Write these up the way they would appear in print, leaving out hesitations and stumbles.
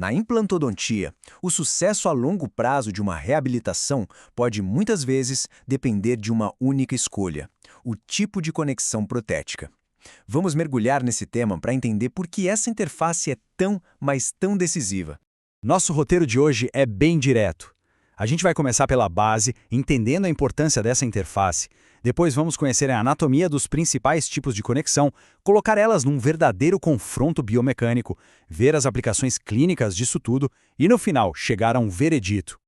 Na implantodontia, o sucesso a longo prazo de uma reabilitação pode muitas vezes depender de uma única escolha: o tipo de conexão protética. Vamos mergulhar nesse tema para entender por que essa interface é tão, mas tão decisiva. Nosso roteiro de hoje é bem direto. A gente vai começar pela base, entendendo a importância dessa interface. Depois vamos conhecer a anatomia dos principais tipos de conexão, colocar elas num verdadeiro confronto biomecânico, ver as aplicações clínicas disso tudo e, no final, chegar a um veredito.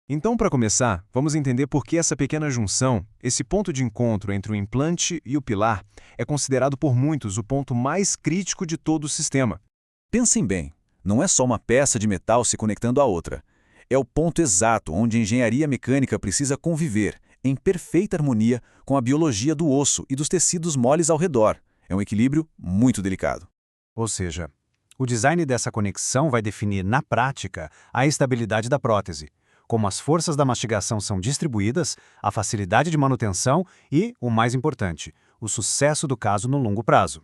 Então, para começar, vamos entender por que essa pequena junção, esse ponto de encontro entre o implante e o pilar, é considerado por muitos o ponto mais crítico de todo o sistema. Pensem bem, não é só uma peça de metal se conectando à outra. É o ponto exato onde a engenharia mecânica precisa conviver, em perfeita harmonia com a biologia do osso e dos tecidos moles ao redor. É um equilíbrio muito delicado. Ou seja, o design dessa conexão vai definir, na prática, a estabilidade da prótese, como as forças da mastigação são distribuídas, a facilidade de manutenção e, o mais importante, o sucesso do caso no longo prazo.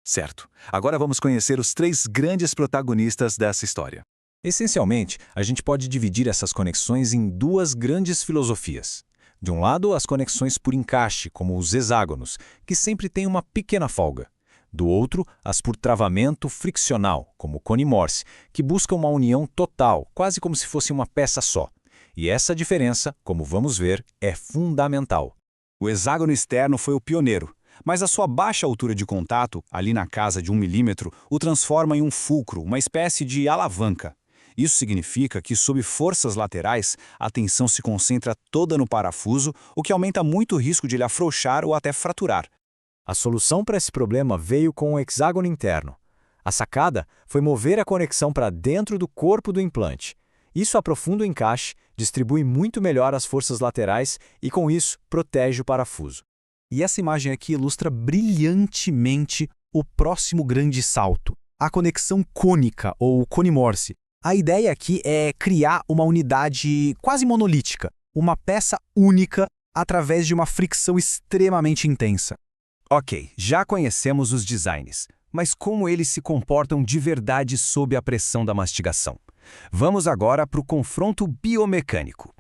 Certo. Agora vamos conhecer os 3 grandes protagonistas dessa história. Essencialmente, a gente pode dividir essas conexões em 2 grandes filosofias. De um lado, as conexões por encaixe, como os hexágonos, que sempre têm uma pequena folga. Do outro, as por travamento friccional, como o cone Morse, que buscam uma união total, quase como se fosse uma peça só. E essa diferença, como vamos ver, é fundamental. O hexágono externo foi o pioneiro, mas a sua baixa altura de contato, ali na casa de 1 milímetro, o transforma em um fulcro, uma espécie de alavanca. Isso significa que, sob forças laterais, a tensão se concentra toda no parafuso, o que aumenta muito o risco de ele afrouxar ou até fraturar. A solução para esse problema veio com o hexágono interno. A sacada foi mover a conexão para dentro do corpo do implante. Isso aprofunda o encaixe, distribui muito melhor as forças laterais e, com isso, protege o parafuso. E essa imagem aqui ilustra brilhantemente o próximo grande salto, a conexão cônica, ou cone Morse. A ideia aqui é criar uma unidade quase monolítica, uma peça única através de uma fricção extremamente intensa. Ok, já conhecemos os designs, mas como eles se comportam de verdade sob a pressão da mastigação? Vamos agora para o confronto biomecânico.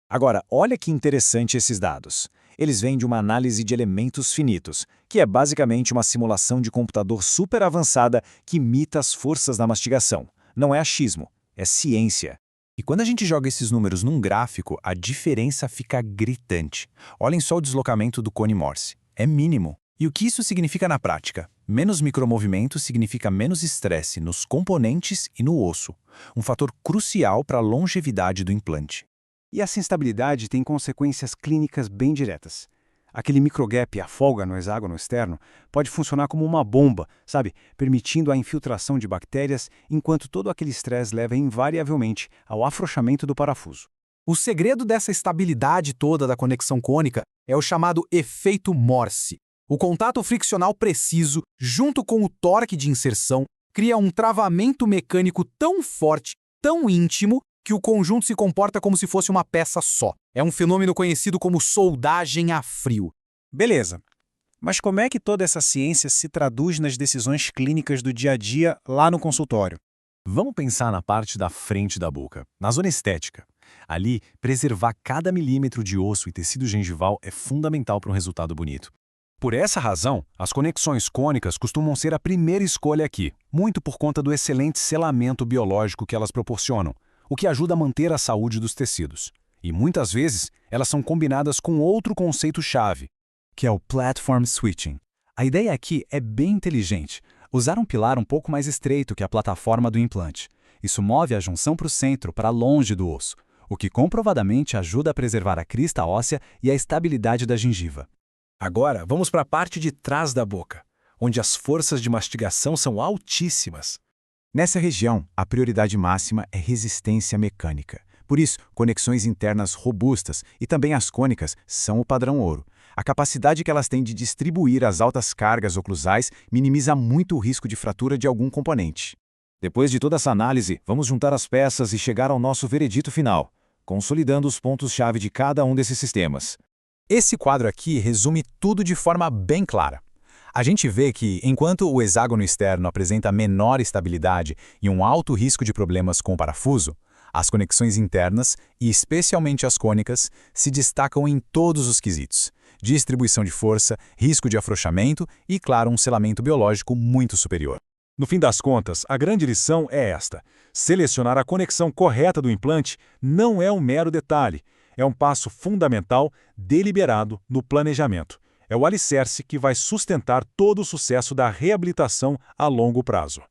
Agora, olha que interessante esses dados. Eles vêm de uma análise de elementos finitos, que é basicamente uma simulação de computador super avançada que imita as forças da mastigação. Não é achismo, é ciência. E quando a gente joga esses números num gráfico, a diferença fica gritante. Olhem só o deslocamento do cone Morse. É mínimo. E o que isso significa na prática? Menos micromovimento significa menos estresse nos componentes e no osso, um fator crucial para a longevidade do implante. E essa instabilidade tem consequências clínicas bem diretas. Aquele microgap, a folga no hexágono externo, pode funcionar como uma bomba, sabe? Permitindo a infiltração de bactérias, enquanto todo aquele estresse leva invariavelmente ao afrouxamento do parafuso. O segredo dessa estabilidade toda da conexão cônica é o chamado efeito Morse. O contato friccional preciso, junto com o torque de inserção, cria um travamento mecânico tão forte, tão íntimo, que o conjunto se comporta como se fosse uma peça só. É um fenômeno conhecido como soldagem a frio. Beleza. Mas como é que toda essa ciência se traduz nas decisões clínicas do dia a dia lá no consultório? Vamos pensar na parte da frente da boca, na zona estética. Ali, preservar cada milímetro de osso e tecido gengival é fundamental para um resultado bonito. Por essa razão, as conexões cônicas costumam ser a primeira escolha aqui, muito por conta do excelente selamento biológico que elas proporcionam, o que ajuda a manter a saúde dos tecidos. E muitas vezes, elas são combinadas com outro conceito-chave, que é o Platform Switching. A ideia aqui é bem inteligente. Usar um pilar um pouco mais estreito que a plataforma do implante. Isso move a junção para o centro, para longe do osso, o que comprovadamente ajuda a preservar a crista óssea e a estabilidade da gengiva. Agora, vamos para a parte de trás da boca, onde as forças de mastigação são altíssimas. Nessa região, a prioridade máxima é resistência mecânica. Por isso, conexões internas robustas e também as cônicas são o padrão ouro. A capacidade que elas têm de distribuir as altas cargas oclusais minimiza muito o risco de fratura de algum componente. Depois de toda essa análise, vamos juntar as peças e chegar ao nosso veredito final, consolidando os pontos-chave de cada um desses sistemas. Esse quadro aqui resume tudo de forma bem clara. A gente vê que, enquanto o hexágono externo apresenta menor estabilidade e um alto risco de problemas com o parafuso, as conexões internas, e especialmente as cônicas, se destacam em todos os quesitos: distribuição de força, risco de afrouxamento e, claro, um selamento biológico muito superior. No fim das contas, a grande lição é esta: selecionar a conexão correta do implante não é um mero detalhe, é um passo fundamental, deliberado, no planejamento. É o alicerce que vai sustentar todo o sucesso da reabilitação a longo prazo.